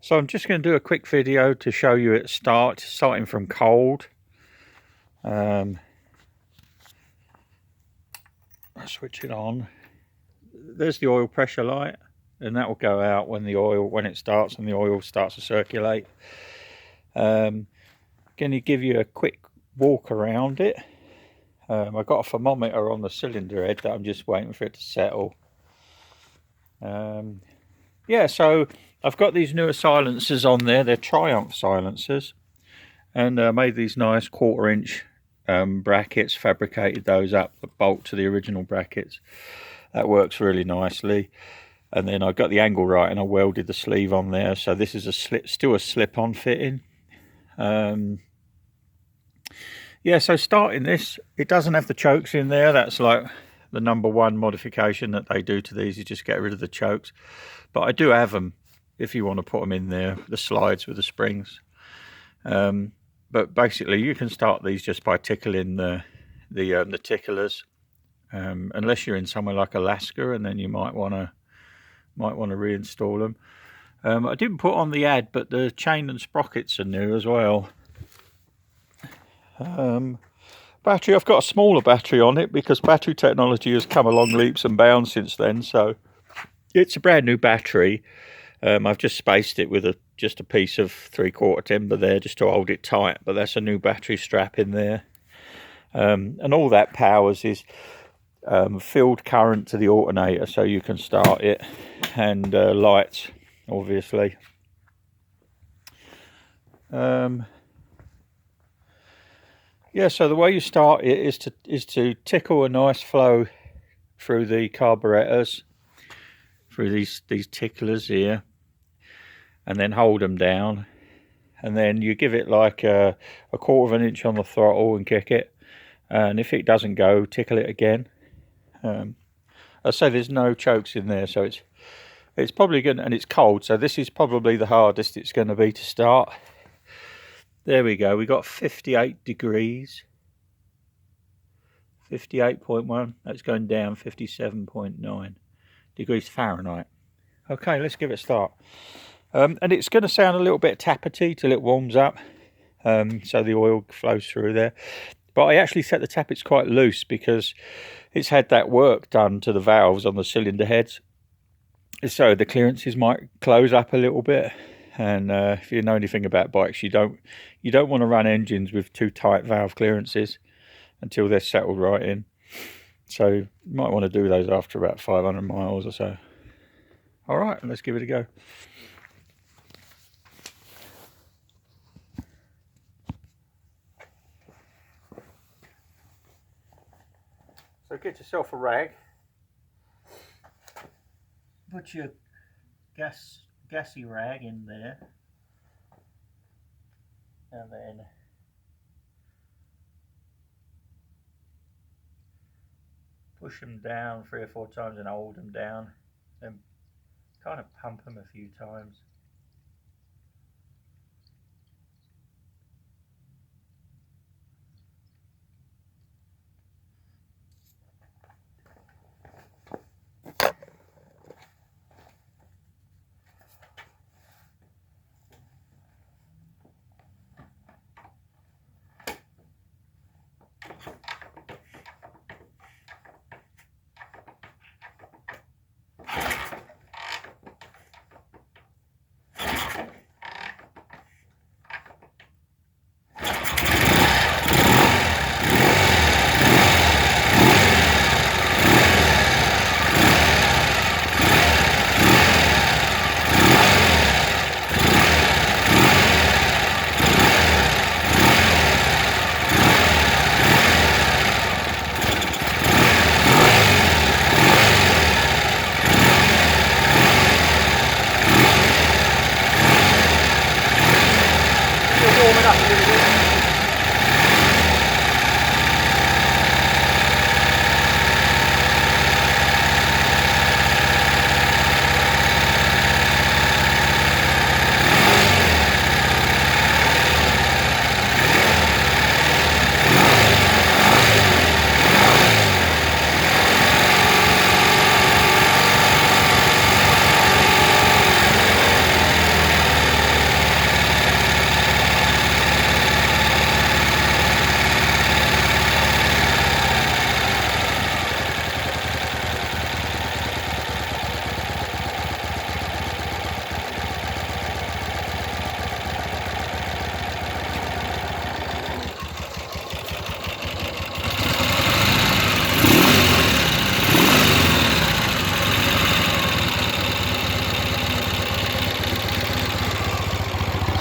So I'm just going to do a quick video to show you it starting from cold. I'll switch it on. There's the oil pressure light, and that will go out when it starts and the oil starts to circulate. Going to give you a quick walk around it. I've got a thermometer on the cylinder head that I'm just waiting for it to settle. Yeah, so I've got these newer silencers on there. They're Triumph silencers, and I made these nice 1/4 inch brackets, fabricated those up, the bolt to the original brackets. That works really nicely. And then I got the angle right and I welded the sleeve on there. So this is still a slip-on fitting. Yeah, so starting this, it doesn't have the chokes in there. That's like the #1 modification that they do to these, is just get rid of the chokes. But I do have them if you want to put them in there, the slides with the springs. But basically you can start these just by tickling the ticklers, unless you're in somewhere like Alaska, and then you might want to reinstall them. I didn't put on the ad, but the chain and sprockets are new as well. Battery, I've got a smaller battery on it because battery technology has come along leaps and bounds since then, so it's a brand new battery. I've just spaced it with just a piece of 3/4 timber there just to hold it tight, but that's a new battery strap in there. And all that powers is field current to the alternator, so you can start it, and lights, obviously. Yeah, so the way you start it is to tickle a nice flow through the carburetors, through these ticklers here, and then hold them down, and then you give it like a 1/4 inch on the throttle and kick it, and if it doesn't go, tickle it again. I say there's no chokes in there, so it's probably good, and it's cold, so this is probably the hardest it's going to be to start. There we go, we got 58 degrees, 58.1, that's going down 57.9 degrees Fahrenheit. Okay, let's give it a start. And it's going to sound a little bit tappety till it warms up, so the oil flows through there. But I actually set the tappets quite loose because it's had that work done to the valves on the cylinder heads, so the clearances might close up a little bit. And if you know anything about bikes, you don't want to run engines with too tight valve clearances until they're settled right in. So you might want to do those after about 500 miles or so. All right, let's give it a go. So get yourself a rag, put your gassy rag in there, and then push them down 3 or 4 times and hold them down, and kind of pump them a few times.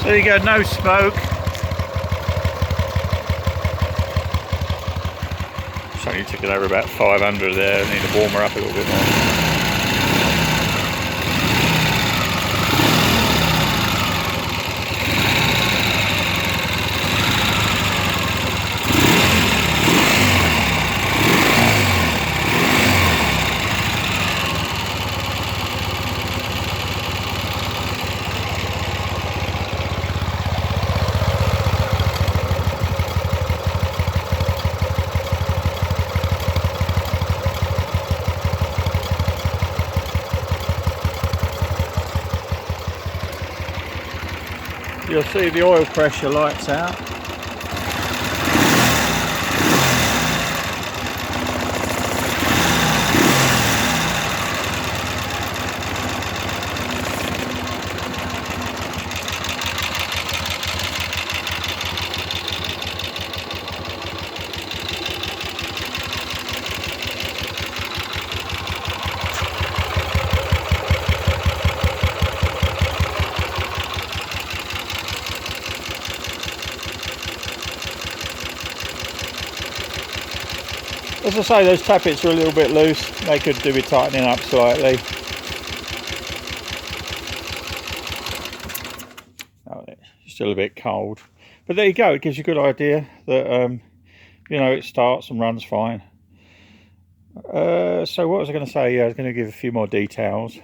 There you go, no smoke. So you took it over about 500 there. I need to warm her up a little bit more. You'll see the oil pressure lights out. As I say, those tappets are a little bit loose. They could do with tightening up slightly. Oh, it's still a bit cold. But there you go, it gives you a good idea that, you know, it starts and runs fine. So what was I going to say? Yeah, I was going to give a few more details.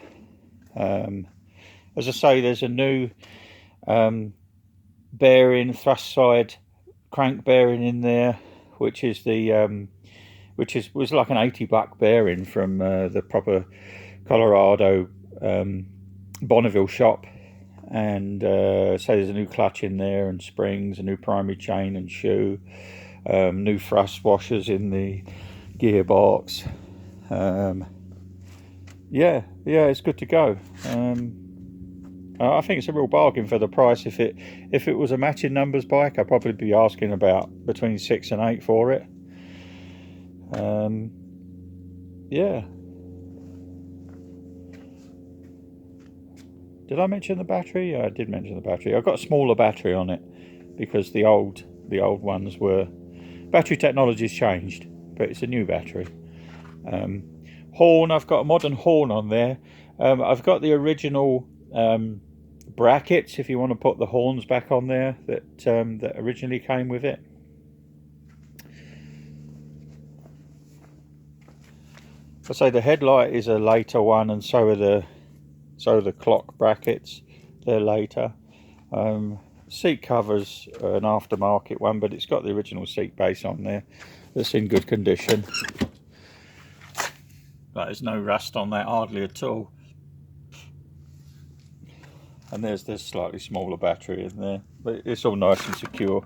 As I say, there's a new bearing, thrust side crank bearing in there, which is the was like an $80 bearing from the proper Colorado Bonneville shop. And so there's a new clutch in there and springs, a new primary chain and shoe, new thrust washers in the gearbox. Yeah, it's good to go. I think it's a real bargain for the price. If it was a matching numbers bike, I'd probably be asking about between 6 and 8 for it. Yeah. Did I mention the battery? Yeah, I did mention the battery. I've got a smaller battery on it because the old ones were... Battery technology's changed, but it's a new battery. Horn, I've got a modern horn on there. I've got the original brackets, if you want to put the horns back on there, that originally came with it. I say the headlight is a later one, and so are the clock brackets. They're later. Seat covers are an aftermarket one, but it's got the original seat base on there. That's in good condition. But there's no rust on that, hardly at all. And there's this slightly smaller battery in there, but it's all nice and secure.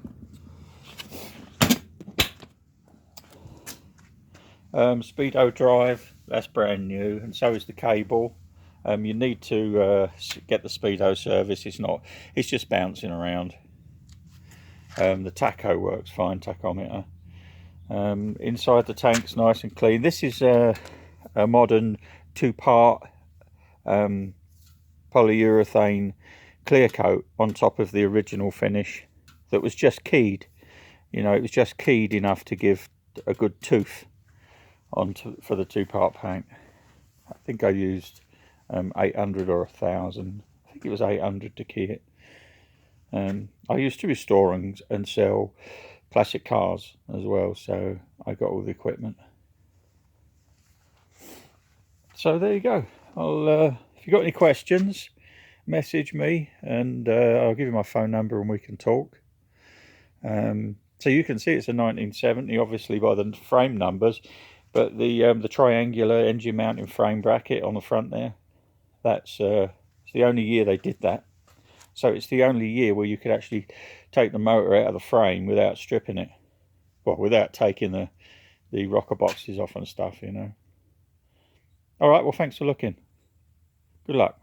Speedo drive, that's brand new, and so is the cable. You need to get the Speedo service. It's just bouncing around. The tacho works fine, tachometer. Inside the tank's nice and clean. This is a modern 2-part polyurethane clear coat on top of the original finish that was just keyed. You know, it was just keyed enough to give a good tooth for the 2-part paint. I think I used 800 or 1000. I think it was 800 to key it. I used to restore and sell classic cars as well, so I got all the equipment. So there you go. If you've got any questions, message me, and I'll give you my phone number and we can talk. So you can see it's a 1970, obviously by the frame numbers, but the triangular engine mounting frame bracket on the front there, that's it's the only year they did that. So it's the only year where you could actually take the motor out of the frame without stripping it. Well, without taking the rocker boxes off and stuff, you know. All right, well, thanks for looking. Good luck.